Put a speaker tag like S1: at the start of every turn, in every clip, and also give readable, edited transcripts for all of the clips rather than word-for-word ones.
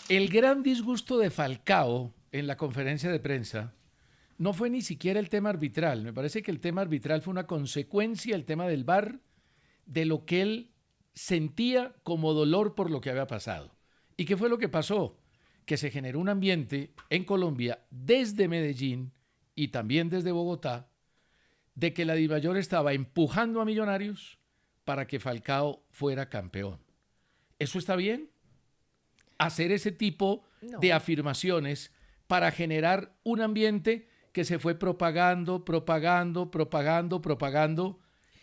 S1: El gran disgusto de Falcao en la conferencia de prensa no fue ni siquiera el tema arbitral. Me parece que el tema arbitral fue una consecuencia, el tema del VAR, de lo que él sentía como dolor por lo que había pasado. ¿Y qué fue lo que pasó? Que se generó un ambiente en Colombia, desde Medellín y también desde Bogotá, de que la DIMAYOR estaba empujando a Millonarios para que Falcao fuera campeón. ¿Eso está bien? Hacer ese tipo de afirmaciones para generar un ambiente que se fue propagando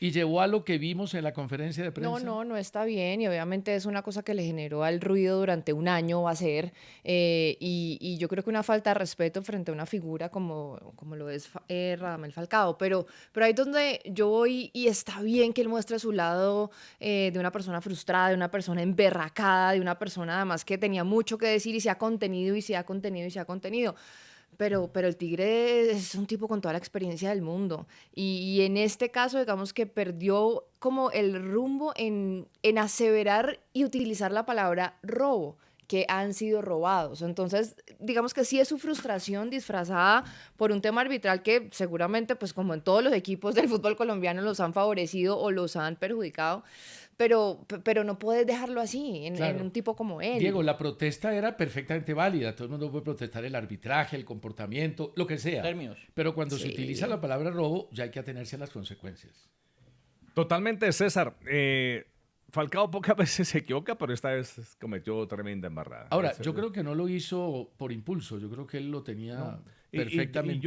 S1: y llevó a lo que vimos en la conferencia de prensa.
S2: No está bien y obviamente es una cosa que le generó al ruido durante un año va a ser y yo creo que una falta de respeto frente a una figura como lo es Radamel Falcao, pero ahí es donde yo voy y está bien que él muestre su lado de una persona frustrada, de una persona emberracada, de una persona además que tenía mucho que decir y se ha contenido y se ha contenido y se ha contenido. Pero el Tigre es un tipo con toda la experiencia del mundo. Y en este caso, digamos que perdió como el rumbo en aseverar y utilizar la palabra robo, que han sido robados. Entonces, digamos que sí es su frustración disfrazada por un tema arbitral que seguramente, pues como en todos los equipos del fútbol colombiano, los han favorecido o los han perjudicado. Pero no puedes dejarlo así en un tipo como él.
S1: Diego, la protesta era perfectamente válida. Todo el mundo puede protestar el arbitraje, el comportamiento, lo que sea.
S3: Términos.
S1: Pero cuando se utiliza la palabra robo, ya hay que atenerse a las consecuencias.
S4: Totalmente, César. Falcao pocas veces se equivoca, pero esta vez cometió tremenda embarrada.
S1: Ahora, yo creo que no lo hizo por impulso. Yo creo que él lo tenía perfectamente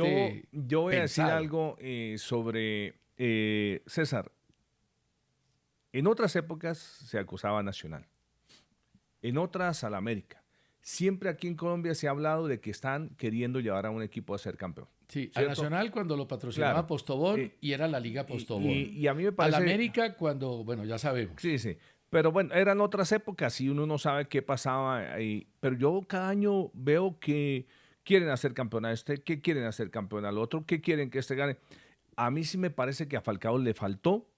S4: yo voy a decir
S1: pensado.
S4: algo sobre César. En otras épocas se acusaba a Nacional, en otras al América. Siempre aquí en Colombia se ha hablado de que están queriendo llevar a un equipo a ser campeón.
S1: Sí,
S4: ¿cierto?
S1: a Nacional cuando lo patrocinaba
S4: Claro.
S1: Postobón y era la Liga Postobón.
S4: Y a mí me parece...
S1: Al América cuando, bueno, ya sabemos.
S4: Sí, sí. Pero bueno, eran otras épocas y uno no sabe qué pasaba ahí. Pero yo cada año veo que quieren hacer campeón a este, que quieren hacer campeón al otro, que quieren que este gane. A mí sí me parece que a Falcao le faltó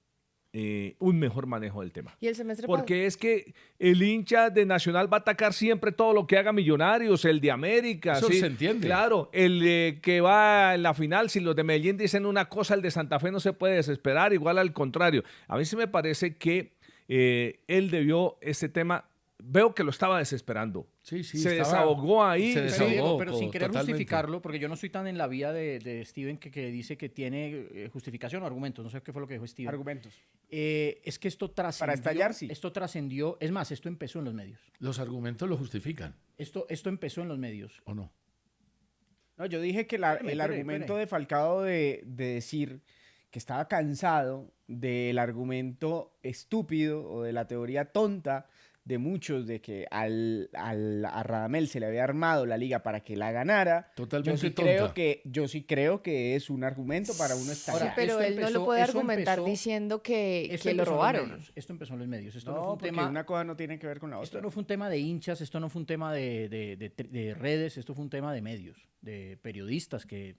S4: un mejor manejo del tema.
S2: Y el semestre
S4: Porque es que el hincha de Nacional va a atacar siempre todo lo que haga Millonarios, el de América.
S1: Eso
S4: ¿sí?
S1: se entiende.
S4: Claro, el que va en la final, si los de Medellín dicen una cosa, el de Santa Fe no se puede desesperar, igual al contrario. A mí sí me parece que él debió ese tema, veo que lo estaba desesperando.
S1: Sí,
S4: se desahogó ahí.
S1: Se desahogó,
S3: pero sin querer
S1: totalmente
S3: justificarlo, porque yo no estoy tan en la vía de Steven que dice que tiene justificación o argumentos. No sé qué fue lo que dijo Steven.
S5: Argumentos.
S3: Es que esto trascendió.
S5: Para estallar, sí.
S3: Esto trascendió. Es más, esto empezó en los medios.
S1: Los argumentos lo justifican,
S3: Esto empezó en los medios.
S1: ¿o no?
S5: No, yo dije que el
S3: Espere.
S5: argumento de Falcao de decir que estaba cansado del argumento estúpido o de la teoría tonta de muchos de que a Radamel se le había armado la liga para que la ganara.
S1: Totalmente
S5: Yo sí creo que es un argumento para uno estallar.
S2: Sí, pero él no lo puede argumentar diciendo que lo robaron.
S3: Esto empezó en los medios. Esto
S5: No,
S3: no fue un
S5: porque
S3: tema.
S5: una cosa no tiene que ver con la
S3: Esto
S5: otra.
S3: no fue un tema de hinchas, esto no fue un tema de redes, esto fue un tema de medios, de periodistas que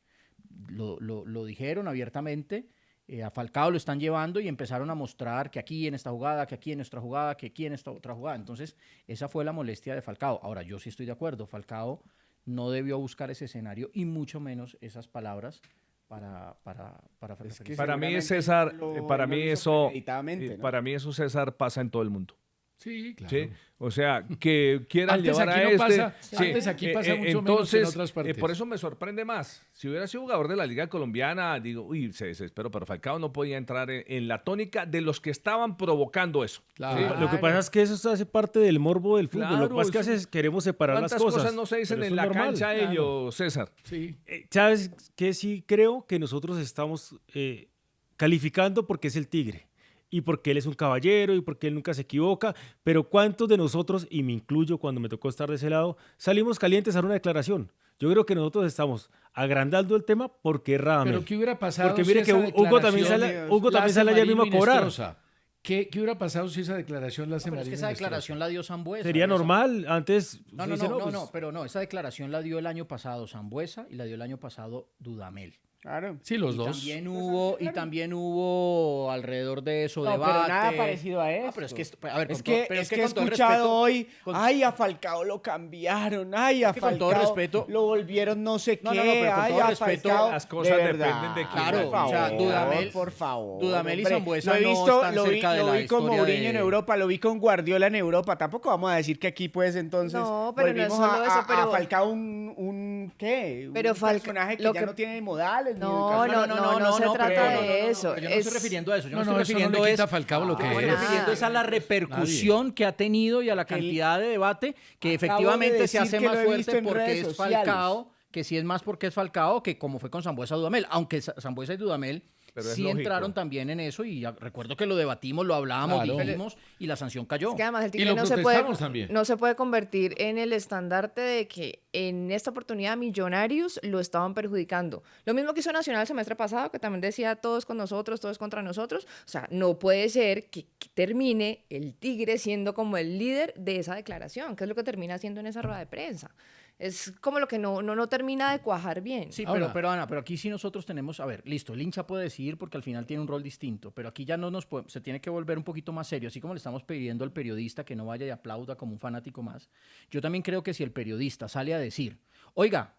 S3: lo dijeron abiertamente. A Falcao lo están llevando y empezaron a mostrar que aquí en esta jugada, que aquí en nuestra jugada, que aquí en esta otra jugada. Entonces, esa fue la molestia de Falcao. Ahora, yo sí estoy de acuerdo. Falcao no debió buscar ese escenario y mucho menos esas palabras para
S4: Para mí,
S5: seguramente
S4: César,
S5: lo
S4: para mí
S5: hizo
S4: eso,
S5: premeditadamente, ¿no?
S4: para mí eso, César, pasa en todo el mundo.
S1: Sí, claro.
S4: ¿Sí? O sea, que quieran
S1: Antes
S4: llevar
S1: aquí
S4: a
S1: no
S4: este...
S1: pasa, antes aquí pasa mucho menos que en otras partes.
S4: Por eso me sorprende más. Si hubiera sido jugador de la Liga Colombiana, digo, uy, se desesperó, pero Falcao no podía entrar en la tónica de los que estaban provocando eso.
S1: Claro.
S4: ¿sí?
S6: Lo que pasa es que eso hace parte del morbo del fútbol.
S4: Claro,
S6: lo que pasa es que a
S4: eso-
S6: veces queremos separar las
S4: ¿Cuántas
S6: cosas.
S4: cosas no se dicen
S6: pero
S4: en
S6: eso
S4: la
S6: es normal.
S4: cancha
S1: Claro.
S4: ellos, César?
S1: Sí.
S6: ¿Sabes qué? Sí creo que nosotros estamos calificando porque es el Tigre y porque él es un caballero y porque él nunca se equivoca, pero ¿cuántos de nosotros, y me incluyo cuando me tocó estar de ese lado, salimos calientes a dar una declaración? Yo creo que nosotros estamos agrandando el tema porque es Radamel.
S1: Pero ¿qué hubiera pasado
S6: Porque
S1: si
S6: mire que
S1: esa
S6: Hugo también
S1: declaración
S6: sale allá mismo a cobrar.
S1: Inestrosa? ¿Qué hubiera pasado si esa declaración la hace
S3: Pero es que
S1: Marina
S3: esa
S1: Inestrosa?
S3: declaración la dio Sambuesa.
S6: Sería normal, antes...
S3: No,
S6: se dice, pues,
S3: pero no, esa declaración la dio el año pasado Sambuesa y la dio el año pasado Dudamel.
S5: Claro.
S1: Sí, los
S3: Y
S1: dos.
S3: también hubo alrededor de eso
S5: No,
S3: debate.
S5: pero nada parecido a
S3: No,
S5: esto.
S3: pero es que, a ver,
S5: Es
S3: con
S5: que,
S3: todo- pero
S5: es que he
S3: con todo el
S5: escuchado
S3: respeto-
S5: hoy,
S3: con-
S5: ay, a Falcao lo cambiaron, ay, a
S3: que con todo
S5: Falcao
S3: respeto-
S5: lo volvieron no sé
S3: No,
S5: qué,
S3: no, no, pero con
S5: ay,
S3: todo
S5: a
S3: respeto,
S5: Falcao,
S4: las cosas
S5: de
S4: dependen
S5: verdad,
S4: de quién
S3: Claro,
S5: por favor,
S3: o sea, Dudamel-
S5: por favor,
S3: Dudamel y
S5: hombre.
S3: Sambuesa
S5: Lo he
S3: no
S5: visto,
S3: están cerca de
S5: lo
S3: la
S5: vi con
S3: historia
S5: Mourinho
S3: de-
S5: en Europa, lo vi con Guardiola en Europa, tampoco vamos a decir que aquí pues entonces
S2: No, pero no es
S5: volvimos
S2: solo eso,
S5: a
S2: pero-
S5: Falcao un ¿qué?
S2: Pero
S5: un personaje que
S2: lo
S5: ya
S2: que-
S5: no tiene modales, ni
S2: No,
S5: educación.
S2: no se trata
S3: pero
S2: de eso.
S3: pero yo no estoy refiriendo a eso. Yo
S1: No,
S3: me
S1: no,
S3: estoy
S1: eso no
S3: refiriendo
S1: le quita
S3: es-
S1: a Falcao lo que
S3: Yo me
S1: es.
S3: estoy refiriendo es a la repercusión que ha tenido y a la
S5: Que el-
S3: cantidad de debate que
S5: Acabo
S3: efectivamente
S5: de
S3: se
S5: decir
S3: hace
S5: que
S3: más
S5: lo he visto
S3: fuerte
S5: en
S3: porque
S5: redes
S3: es
S5: sociales.
S3: Falcao, que sí es más porque es Falcao que como fue con Sambuesa Dudamel, aunque Sambuesa y Dudamel
S4: Pero es
S3: sí
S4: lógico.
S3: entraron también en eso y recuerdo que lo debatimos, lo hablábamos,
S1: Claro.
S3: dijimos y la sanción cayó.
S2: Es que además el
S1: Y
S2: Tigre
S1: lo
S2: no se
S1: protestamos
S2: puede,
S1: también.
S2: no se puede convertir en el estandarte de que en esta oportunidad Millonarios lo estaban perjudicando. Lo mismo que hizo Nacional el semestre pasado, que también decía todos con nosotros, todos contra nosotros. O sea, no puede ser que termine el Tigre siendo como el líder de esa declaración, que es lo que termina haciendo en esa rueda de prensa. Es como lo que no termina de cuajar bien.
S3: Sí,
S1: Ahora-
S3: pero Ana, pero aquí sí nosotros tenemos, a ver, listo, el hincha puede decidir porque al final tiene un rol distinto, pero aquí ya no se tiene que volver un poquito más serio, así como le estamos pidiendo al periodista que no vaya y aplauda como un fanático más. Yo también creo que si el periodista sale a decir, oiga,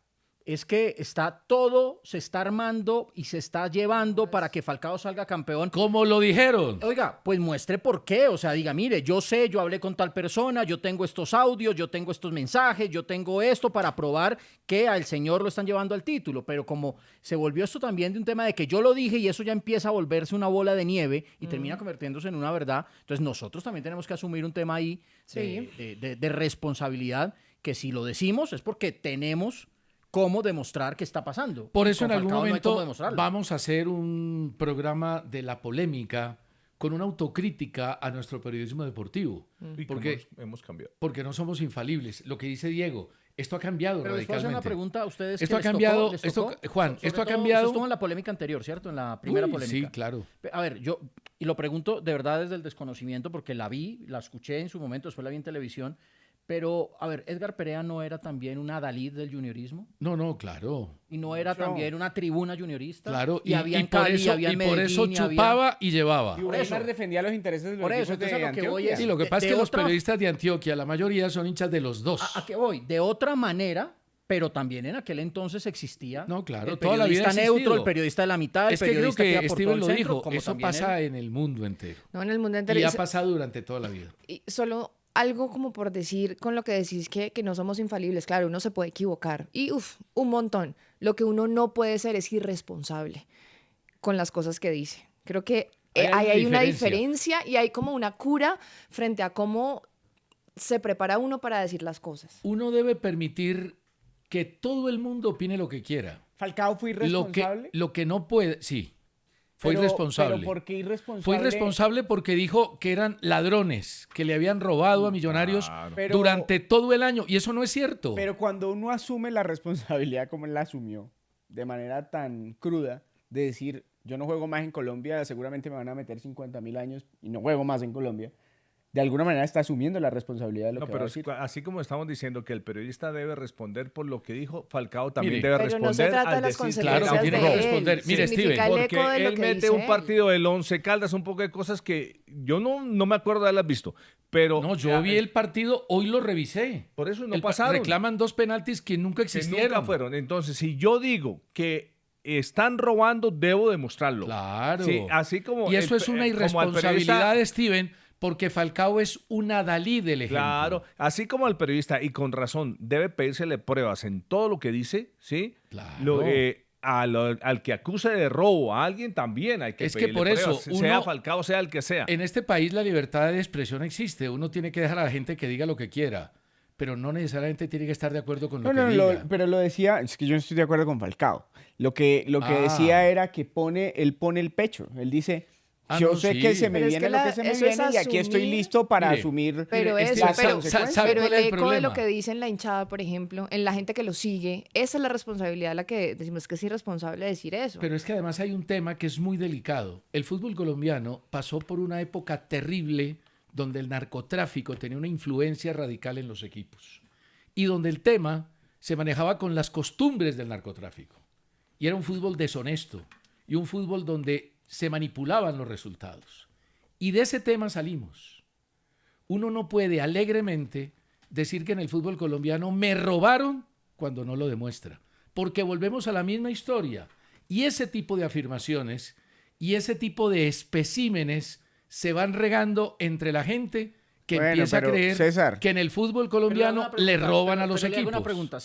S3: es que se está armando y se está llevando para que Falcao salga campeón.
S1: ¿Cómo lo dijeron?
S3: Oiga, pues muestre por qué, o sea, diga, mire, yo sé, yo hablé con tal persona, yo tengo estos audios, yo tengo estos mensajes, yo tengo esto para probar que al señor lo están llevando al título, pero como se volvió esto también de un tema de que yo lo dije y eso ya empieza a volverse una bola de nieve y termina convirtiéndose en una verdad, entonces nosotros también tenemos que asumir un tema ahí
S2: Sí.
S3: de responsabilidad, que si lo decimos es porque tenemos cómo demostrar qué está pasando.
S1: Por eso
S3: Con
S1: en algún
S3: Falcao no hay cómo
S1: momento
S3: demostrarlo.
S1: vamos a hacer un programa de la polémica con una autocrítica a nuestro periodismo deportivo.
S4: Y
S1: Porque,
S4: cómo hemos cambiado.
S1: porque no somos infalibles. Lo que dice Diego, esto ha cambiado
S3: Pero les puedo hacer
S1: radicalmente.
S3: una pregunta a ustedes.
S1: Esto
S3: que
S1: ha cambiado,
S3: les
S1: esto-
S3: tocó,
S1: Juan,
S3: sobre
S1: esto ha
S3: todo,
S1: cambiado-
S3: Esto estuvo en la polémica anterior, ¿cierto? En la primera
S1: Uy,
S3: polémica.
S1: sí, claro.
S3: A ver, yo, y lo pregunto de verdad desde el desconocimiento, porque la vi, la escuché en su momento, después la vi en televisión, pero, a ver, ¿Edgar Perea no era también una Dalí del juniorismo?
S1: No, claro.
S3: ¿Y no era
S5: Mucho.
S3: también una tribuna juniorista?
S1: Claro,
S3: y, había en
S1: por
S3: Cali,
S1: eso,
S3: había en
S1: y por eso
S3: Medellín, y había-
S1: chupaba y llevaba.
S5: Y
S3: Por
S5: Weimar
S3: eso.
S5: defendía los intereses de los
S3: Por eso,
S5: equipos de
S3: entonces a lo que voy
S5: Antioquia.
S3: es-
S1: Sí, lo que
S3: de-
S1: pasa es
S3: de
S1: que los
S3: otra-
S1: periodistas de Antioquia, la mayoría son hinchas de los dos.
S3: ¿A qué voy? De otra manera, pero también en aquel entonces existía
S1: No, claro,
S3: el
S1: toda la vida
S3: periodista
S1: ha
S3: neutro,
S1: existido.
S3: el periodista de la mitad, el
S1: Es que creo
S3: periodista que
S1: que
S3: aportó
S1: Steven
S3: al
S1: lo
S3: centro,
S1: dijo,
S3: como
S1: eso
S3: también
S1: pasa en el mundo entero.
S2: No, en el mundo entero.
S1: Y ha
S2: Y-
S1: pasado durante toda la vida.
S2: y solo algo como por decir con lo que decís que no somos infalibles. Claro, uno se puede equivocar. Y un montón. Lo que uno no puede ser es irresponsable con las cosas que dice. Creo que hay una diferencia y hay como una cura frente a cómo se prepara uno para decir las cosas.
S1: Uno debe permitir que todo el mundo opine lo que quiera.
S5: Falcao fue irresponsable.
S1: Lo que no puede, sí, fue irresponsable.
S5: Pero ¿por qué irresponsable?
S1: Fue irresponsable porque dijo que eran ladrones, que le habían robado a Millonarios
S4: Claro.
S5: Pero-
S1: durante todo el año. Y eso no es cierto.
S5: Pero cuando uno asume la responsabilidad como él la asumió, de manera tan cruda, de decir, yo no juego más en Colombia, seguramente me van a meter 50.000 años y no juego más en Colombia, de alguna manera está asumiendo la responsabilidad de lo
S4: No,
S5: que
S4: pero
S5: va a decir.
S4: así como estamos diciendo que el periodista debe responder por lo que dijo, Falcao también
S1: Mire,
S4: debe
S2: Pero no
S4: responder
S2: se trata de
S4: al
S2: las
S4: decir
S1: Claro,
S2: consecuencias
S1: tiene
S2: de
S1: que
S2: él.
S1: responder. Mire,
S2: Significa
S1: Steven,
S2: el
S4: porque
S2: eco de lo
S4: él
S2: que
S4: mete
S2: dice
S4: un
S2: él.
S4: partido del Once Caldas, un poco de cosas que yo no me acuerdo de haberlas visto, pero
S1: No, yo vi el partido, hoy lo revisé.
S4: por eso no
S1: El pa-
S4: pasaron.
S1: Reclaman 2 penaltis que nunca
S4: que
S1: existieron.
S4: nunca fueron. Entonces, si yo digo que están robando, debo demostrarlo.
S1: Claro.
S4: Sí, así como
S1: Y eso
S4: el-
S1: es una
S4: como al
S1: irresponsabilidad
S4: periodista-
S1: de Steven, porque Falcao es una Dalí del ejemplo.
S4: Claro, así como al periodista, y con razón, debe pedírsele pruebas en todo lo que dice, ¿sí?
S1: Claro.
S4: Al que acuse de robo a alguien también hay que
S1: Es que
S4: pedirle
S1: por eso,
S4: pruebas,
S1: uno-
S4: sea Falcao, sea el que sea.
S1: En este país la libertad de expresión existe. Uno tiene que dejar a la gente que diga lo que quiera, pero no necesariamente tiene que estar de acuerdo con lo que diga.
S5: pero lo decía, es que yo no estoy de acuerdo con Falcao. Lo que
S1: Ah.
S5: decía era que él pone el pecho. Él dice,
S1: Ah,
S5: yo
S1: no,
S5: sé
S1: sí.
S5: que se me
S2: Pero es
S5: viene
S2: que
S5: lo que se me
S2: eso es
S5: viene y aquí estoy
S2: asumir-
S5: listo para
S1: Mire,
S5: asumir
S2: Pero
S1: Mire,
S2: eso,
S1: Steven,
S2: pero,
S1: ¿sabe
S2: pero
S1: cuál
S2: el
S1: es el
S2: eco de
S1: problema?
S2: lo que dice en la hinchada, por ejemplo, en la gente que lo sigue, esa es la responsabilidad, la que decimos que es irresponsable decir eso.
S1: Pero es que además hay un tema que es muy delicado. El fútbol colombiano pasó por una época terrible donde el narcotráfico tenía una influencia radical en los equipos y donde el tema se manejaba con las costumbres del narcotráfico. y era un fútbol deshonesto y un fútbol donde se manipulaban los resultados. Y de ese tema salimos. Uno no puede alegremente decir que en el fútbol colombiano me robaron cuando no lo demuestra, porque volvemos a la misma historia. Y ese tipo de afirmaciones y ese tipo de especímenes se van regando entre la gente que empieza a creer,
S5: César,
S1: que en el fútbol colombiano le roban a los
S3: pero le hago
S1: equipos.
S3: una pregunta.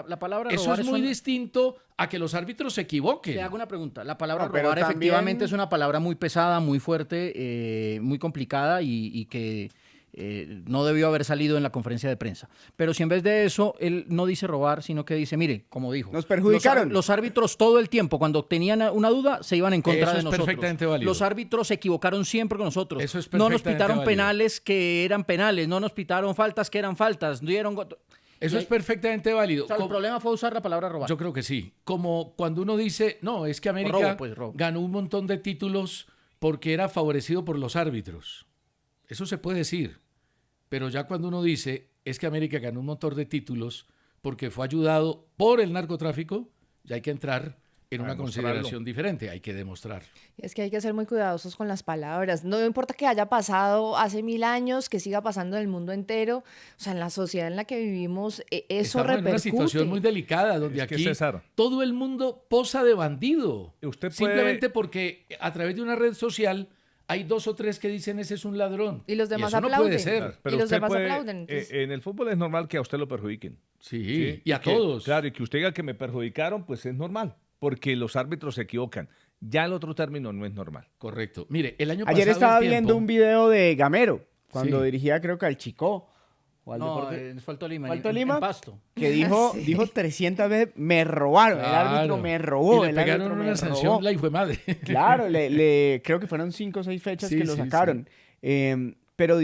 S3: La palabra
S1: Eso
S3: robar
S1: es muy distinto a que los árbitros se equivoquen.
S3: Le hago una pregunta. La palabra
S5: No, pero
S3: robar
S5: también-
S3: efectivamente es una palabra muy pesada, muy fuerte, muy complicada y que no debió haber salido en la conferencia de prensa. Pero si en vez de eso él no dice robar, sino que dice, mire, como dijo,
S5: Nos perjudicaron.
S3: Los árbitros todo el tiempo, cuando tenían una duda, se iban en contra
S1: Eso
S3: de
S1: es
S3: nosotros.
S1: perfectamente válido.
S3: Los árbitros se equivocaron siempre con nosotros.
S1: Eso es
S3: no nos
S1: perfectamente
S3: pitaron
S1: válido.
S3: penales que eran penales, no nos pitaron faltas que eran faltas, dieron...
S1: Eso es perfectamente válido.
S3: O sea, el problema fue usar la palabra robar.
S1: Yo creo que sí. Como cuando uno dice, no, es que América
S3: Robo, pues, robo.
S1: ganó un montón de títulos porque era favorecido por los árbitros. Eso se puede decir. Pero ya cuando uno dice, es que América ganó un montón de títulos porque fue ayudado por el narcotráfico, ya hay que entrar en una
S4: demostrarlo.
S1: consideración diferente, hay que demostrar.
S2: Es que hay que ser muy cuidadosos con las palabras. No importa que haya pasado hace 1000 años, que siga pasando en el mundo entero. O sea, en la sociedad en la que vivimos, eso
S1: Estamos en una
S2: repercute.
S1: situación muy delicada donde
S4: Es que,
S1: aquí
S4: César,
S1: todo el mundo posa de bandido.
S4: Usted puede-
S1: Simplemente porque a través de una red social hay 2 o 3 que dicen ese es un ladrón.
S2: Y los demás
S1: eso no
S2: aplauden.
S1: puede ser.
S2: Y los
S4: usted
S2: demás
S4: puede-
S2: aplauden, entonces.
S4: en el fútbol es normal que a usted lo perjudiquen.
S1: Sí, y a
S4: que-
S1: todos.
S4: Claro, y que usted diga que me perjudicaron, pues es normal, porque los árbitros se equivocan. Ya el otro término no es normal.
S1: Correcto. Mire, el año pasado
S5: Ayer estaba
S1: el
S5: viendo
S1: tiempo-
S5: un video de Gamero, cuando
S1: Sí.
S5: dirigía creo que al Chico o al
S3: No,
S5: Deporte,
S3: fue al Tolima.
S5: ¿Fue al
S3: en
S5: Tolima?
S3: Pasto.
S5: que dijo,
S2: Sí.
S5: dijo 300 veces, me robaron, el árbitro
S1: Claro.
S5: me robó,
S1: Y le
S5: el
S1: pegaron
S5: árbitro
S1: una
S5: me
S1: sanción,
S5: robó.
S1: la hijo de madre.
S5: Claro, creo que fueron 5 o 6 fechas
S1: Sí,
S5: que lo
S1: sí,
S5: sacaron. Pero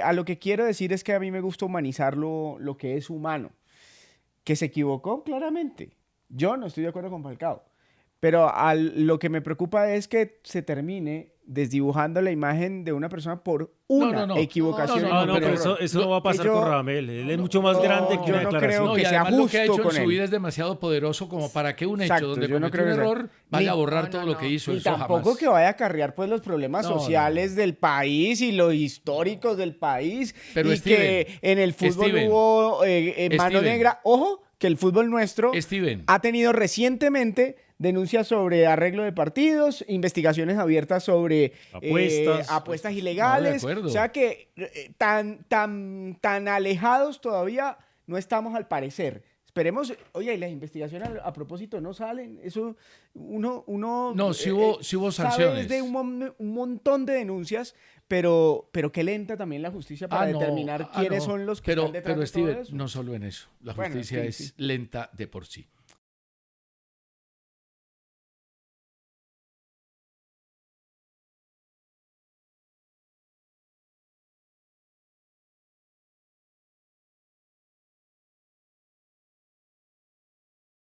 S5: a lo que quiero decir es que a mí me gusta humanizar lo que es humano. Que se equivocó, claramente. Yo no estoy de acuerdo con Falcao. Pero lo que me preocupa es que se termine desdibujando la imagen de una persona por una
S1: no.
S5: equivocación.
S1: No,
S6: No, no,
S1: pero
S6: pero eso no va a pasar
S5: yo-
S6: con Radamel. Él es mucho más grande que
S5: yo
S6: una
S5: no
S6: declaración.
S5: creo
S1: Y
S5: que sea
S1: además lo que ha
S5: justo
S1: hecho en
S5: con
S1: su
S5: él.
S1: vida es demasiado poderoso como para que un hecho
S5: Exacto,
S1: donde
S5: yo no
S1: cometió
S5: creo
S1: un
S5: que sea-
S1: error vaya a
S2: Ni-
S1: borrar
S2: no,
S1: todo
S2: no,
S1: lo que
S2: no.
S1: hizo.
S5: Y
S1: Eso
S5: tampoco
S1: jamás.
S5: que vaya a acarrear pues los problemas
S1: No, no,
S5: sociales del país y los históricos del país.
S1: Pero,
S5: y
S1: Steven,
S5: que en el fútbol
S1: Steven,
S5: hubo mano
S1: Steven.
S5: negra. Ojo, que el fútbol nuestro
S1: Steven,
S5: ha tenido recientemente denuncias sobre arreglo de partidos, investigaciones abiertas sobre
S6: Apuestas.
S5: ilegales.
S1: No, de acuerdo.
S5: O sea que tan alejados todavía no estamos al parecer. Esperemos, oye, y las investigaciones a propósito no salen. Eso uno
S1: No, sí hubo
S5: sabe
S1: sanciones.
S5: de un montón de denuncias, pero qué lenta también la justicia para
S1: no,
S5: determinar quiénes
S1: no.
S5: son los que
S1: pero,
S5: están detrás
S1: pero
S5: de todo
S1: Steven,
S5: eso.
S1: no solo en eso. La
S5: Bueno,
S1: justicia
S5: sí,
S1: es
S5: sí.
S1: lenta de por sí.